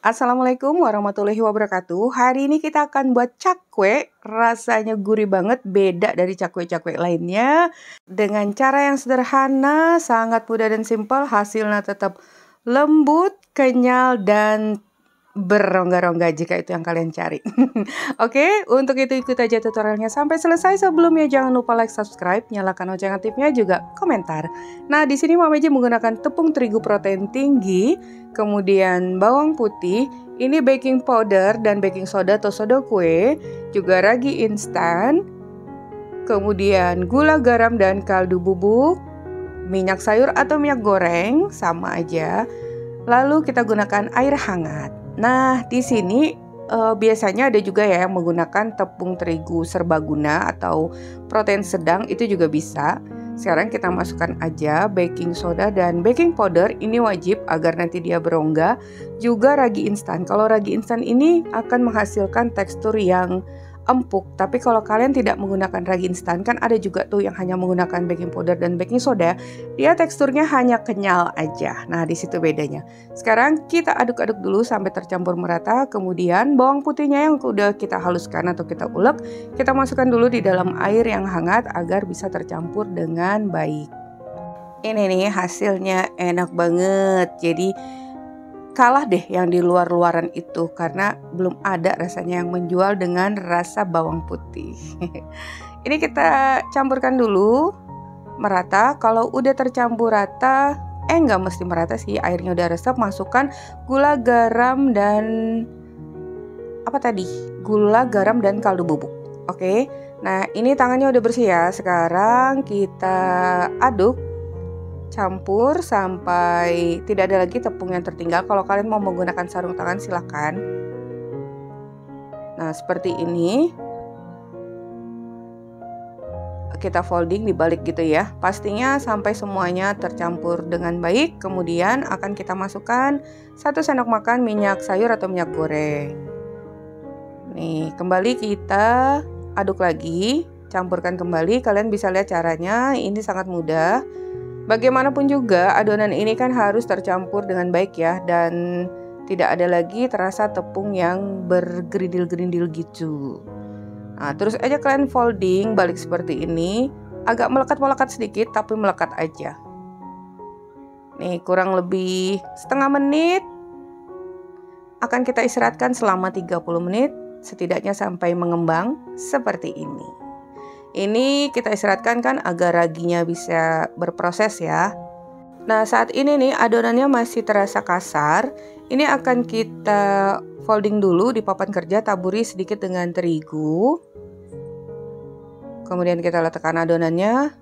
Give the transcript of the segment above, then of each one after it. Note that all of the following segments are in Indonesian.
Assalamualaikum warahmatullahi wabarakatuh. Hari ini kita akan buat cakwe. Rasanya gurih banget, beda dari cakwe-cakwe lainnya. Dengan cara yang sederhana, sangat mudah dan simpel. Hasilnya tetap lembut, kenyal, dan berongga-rongga jika itu yang kalian cari. Oke, untuk itu ikut aja tutorialnya sampai selesai. Sebelumnya jangan lupa like, subscribe, nyalakan lonceng aktifnya, juga komentar. Nah, di sini Mama Eji menggunakan tepung terigu protein tinggi, kemudian bawang putih, ini baking powder dan baking soda atau soda kue, juga ragi instan, kemudian gula, garam, dan kaldu bubuk, minyak sayur atau minyak goreng sama aja. Lalu kita gunakan air hangat. Nah, di sini biasanya ada juga ya yang menggunakan tepung terigu serbaguna atau protein sedang, itu juga bisa. Sekarang kita masukkan aja baking soda dan baking powder, ini wajib agar nanti dia berongga. Juga ragi instan. Kalau ragi instan ini akan menghasilkan tekstur yang empuk. Tapi kalau kalian tidak menggunakan ragi instan, kan ada juga tuh yang hanya menggunakan baking powder dan baking soda, dia teksturnya hanya kenyal aja. Nah, di situ bedanya. Sekarang kita aduk-aduk dulu sampai tercampur merata. Kemudian bawang putihnya yang udah kita haluskan atau kita ulek, kita masukkan dulu di dalam air yang hangat agar bisa tercampur dengan baik. Ini nih hasilnya enak banget. Jadi kalah deh yang di luar-luaran itu karena belum ada rasanya yang menjual dengan rasa bawang putih. Ini kita campurkan dulu merata. Kalau udah tercampur rata, nggak mesti merata sih, airnya udah resep, masukkan gula, garam, dan gula, garam, dan kaldu bubuk. Oke, nah ini tangannya udah bersih ya. Sekarang kita aduk, campur sampai tidak ada lagi tepung yang tertinggal. Kalau kalian mau menggunakan sarung tangan silahkan. Nah, seperti ini. Kita folding dibalik gitu ya. Pastinya sampai semuanya tercampur dengan baik. Kemudian akan kita masukkan 1 sendok makan minyak sayur atau minyak goreng. Nih, kembali kita aduk lagi, campurkan kembali. Kalian bisa lihat caranya, ini sangat mudah. Bagaimanapun juga adonan ini kan harus tercampur dengan baik ya, dan tidak ada lagi terasa tepung yang bergerindil-gerindil gitu. Nah, terus aja kalian folding balik seperti ini, agak melekat-melekat sedikit tapi melekat aja. Nih, kurang lebih setengah menit. Akan kita istirahatkan selama 30 menit setidaknya sampai mengembang seperti ini. Ini kita istirahatkan kan agar raginya bisa berproses ya. Nah, saat ini nih adonannya masih terasa kasar. Ini akan kita folding dulu di papan kerja, taburi sedikit dengan terigu. Kemudian kita letakkan adonannya.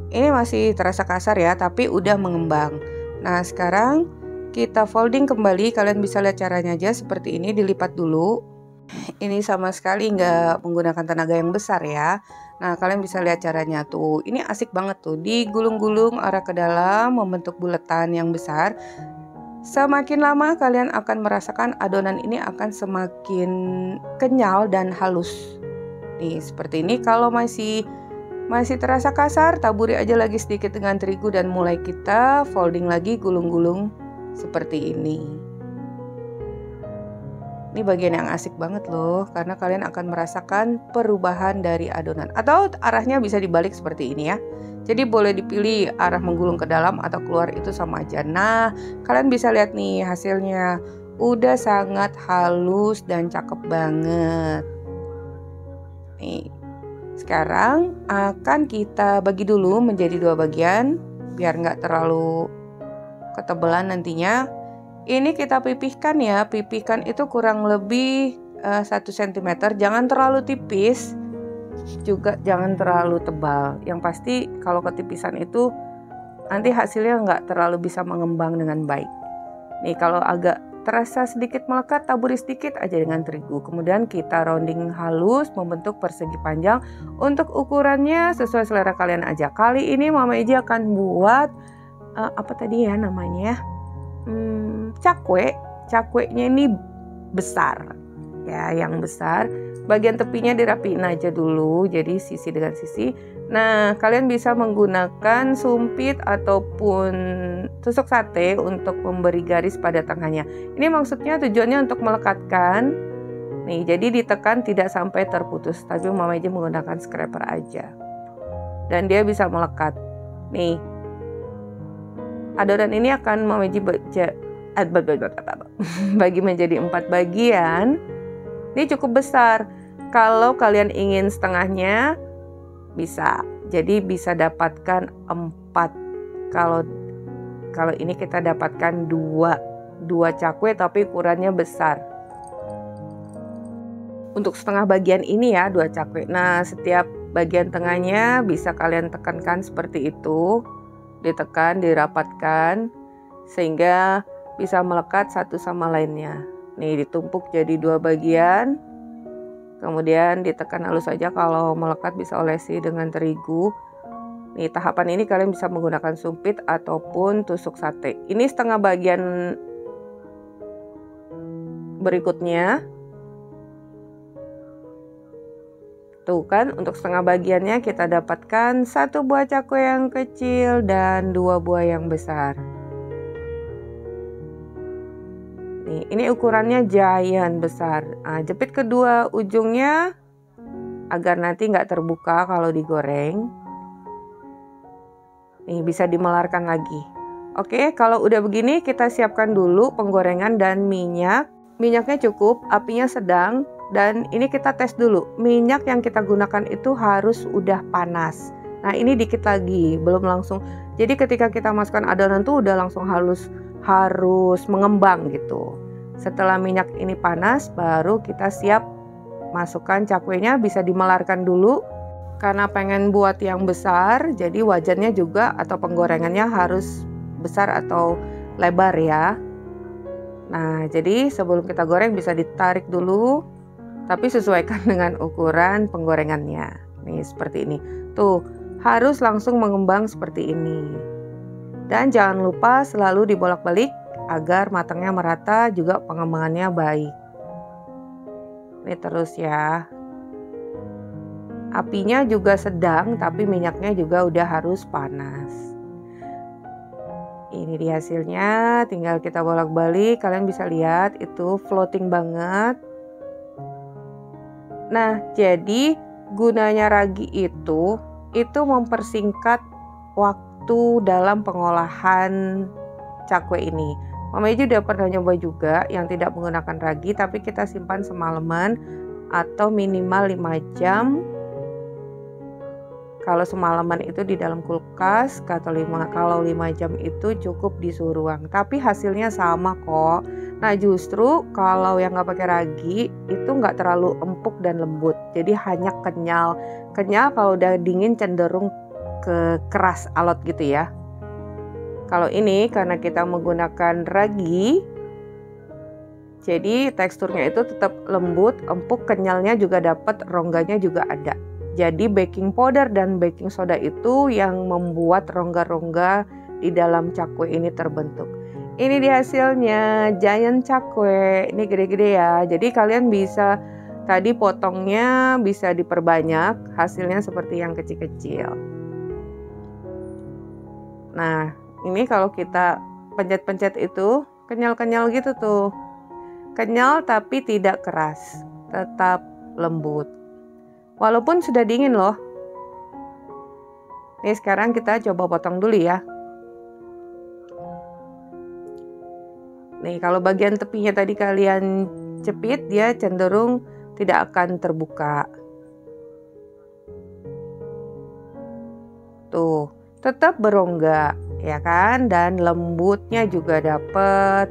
Ini masih terasa kasar ya, tapi udah mengembang. Nah, sekarang kita folding kembali. Kalian bisa lihat caranya aja seperti ini, dilipat dulu. Ini sama sekali nggak menggunakan tenaga yang besar ya. Nah, kalian bisa lihat caranya tuh. Ini asik banget tuh. Digulung-gulung arah ke dalam membentuk bulatan yang besar. Semakin lama kalian akan merasakan adonan ini akan semakin kenyal dan halus. Nih, seperti ini. Kalau masih terasa kasar, taburi aja lagi sedikit dengan terigu dan mulai kita folding lagi, gulung-gulung seperti ini. Ini bagian yang asik banget loh, karena kalian akan merasakan perubahan dari adonan. Atau arahnya bisa dibalik seperti ini ya. Jadi boleh dipilih arah menggulung ke dalam atau keluar, itu sama aja. Nah, kalian bisa lihat nih hasilnya. Udah sangat halus dan cakep banget. Nih, sekarang akan kita bagi dulu menjadi 2 bagian, biar nggak terlalu ketebalan nantinya. Ini kita pipihkan ya, pipihkan itu kurang lebih 1 cm, jangan terlalu tipis, juga jangan terlalu tebal. Yang pasti kalau ketipisan itu nanti hasilnya nggak terlalu bisa mengembang dengan baik. Nih, kalau agak terasa sedikit melekat, taburi sedikit aja dengan terigu. Kemudian kita rounding halus membentuk persegi panjang. Untuk ukurannya sesuai selera kalian aja. Kali ini Mama Eji akan buat cakwe. Cakwenya ini besar. ya, yang besar. Bagian tepinya dirapiin aja dulu, jadi sisi dengan sisi. Nah, kalian bisa menggunakan sumpit ataupun tusuk sate untuk memberi garis pada tengahnya. Ini maksudnya tujuannya untuk melekatkan. Nih, jadi ditekan tidak sampai terputus, tapi Mama Eji menggunakan scraper aja. Dan dia bisa melekat. Nih, adonan ini akan Mama Eji bagi menjadi 4 bagian. Ini cukup besar. Kalau kalian ingin setengahnya bisa. Jadi bisa dapatkan 4. Kalau ini kita dapatkan 2 cakwe tapi ukurannya besar. Untuk setengah bagian ini ya 2 cakwe. Nah, setiap bagian tengahnya bisa kalian tekankan seperti itu. Ditekan, dirapatkan sehingga bisa melekat satu sama lainnya. Nih, ditumpuk jadi 2 bagian. Kemudian ditekan halus saja, kalau melekat bisa olesi dengan terigu. Nih, tahapan ini kalian bisa menggunakan sumpit ataupun tusuk sate. Ini setengah bagian berikutnya. Tuh kan, untuk setengah bagiannya kita dapatkan 1 buah cakwe yang kecil dan 2 buah yang besar. Nih, ini ukurannya giant besar. Nah, jepit kedua ujungnya agar nanti nggak terbuka kalau digoreng. Nih, bisa dimelarkan lagi. Oke, kalau udah begini kita siapkan dulu penggorengan dan minyak. Minyaknya cukup, apinya sedang. Dan ini kita tes dulu. Minyak yang kita gunakan itu harus udah panas. Nah, ini dikit lagi, belum langsung. Jadi ketika kita masukkan adonan tuh udah langsung harus mengembang gitu. Setelah minyak ini panas, baru kita siap masukkan cakwenya. Bisa dimelarkan dulu karena pengen buat yang besar, jadi wajannya juga atau penggorengannya harus besar atau lebar ya. Nah, jadi sebelum kita goreng bisa ditarik dulu, tapi sesuaikan dengan ukuran penggorengannya. Nih, seperti ini. Tuh, harus langsung mengembang seperti ini. Dan jangan lupa selalu dibolak-balik agar matangnya merata, juga pengembangannya baik. Ini terus ya. Apinya juga sedang, tapi minyaknya juga udah harus panas. Ini dia hasilnya, tinggal kita bolak-balik. Kalian bisa lihat itu floating banget. Nah, jadi gunanya ragi itu mempersingkat waktu dalam pengolahan cakwe ini. Mama Eji udah pernah nyoba juga yang tidak menggunakan ragi, tapi kita simpan semalaman atau minimal 5 jam. Kalau semalaman itu di dalam kulkas, kalau 5 jam itu cukup di suhu ruang. Tapi hasilnya sama kok. Nah, justru kalau yang nggak pakai ragi itu nggak terlalu empuk dan lembut. Jadi hanya kenyal. Kenyal kalau udah dingin cenderung ke keras alot gitu ya. Kalau ini karena kita menggunakan ragi, jadi teksturnya itu tetap lembut, empuk, kenyalnya juga dapat, rongganya juga ada. Jadi baking powder dan baking soda itu yang membuat rongga-rongga di dalam cakwe ini terbentuk. Ini dia hasilnya, giant cakwe. Ini gede-gede ya. Jadi kalian bisa tadi potongnya bisa diperbanyak, hasilnya seperti yang kecil-kecil. Nah, ini kalau kita pencet-pencet itu kenyal-kenyal gitu tuh. Kenyal tapi tidak keras, tetap lembut. Walaupun sudah dingin loh. Nih, sekarang kita coba potong dulu ya. Nih, kalau bagian tepinya tadi kalian cepit, dia cenderung tidak akan terbuka. Tuh, tetap berongga, ya kan? Dan lembutnya juga dapet,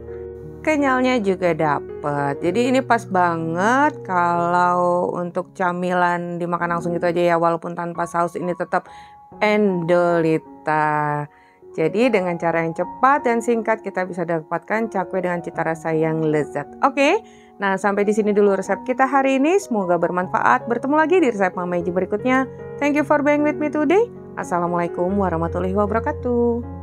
kenyalnya juga dapet. Jadi ini pas banget kalau untuk camilan dimakan langsung gitu aja ya, walaupun tanpa saus, ini tetap endolita. Jadi dengan cara yang cepat dan singkat kita bisa dapatkan cakwe dengan cita rasa yang lezat. Oke, nah sampai di sini dulu resep kita hari ini. Semoga bermanfaat. Bertemu lagi di resep Mama Eji berikutnya. Thank you for being with me today. Assalamualaikum warahmatullahi wabarakatuh.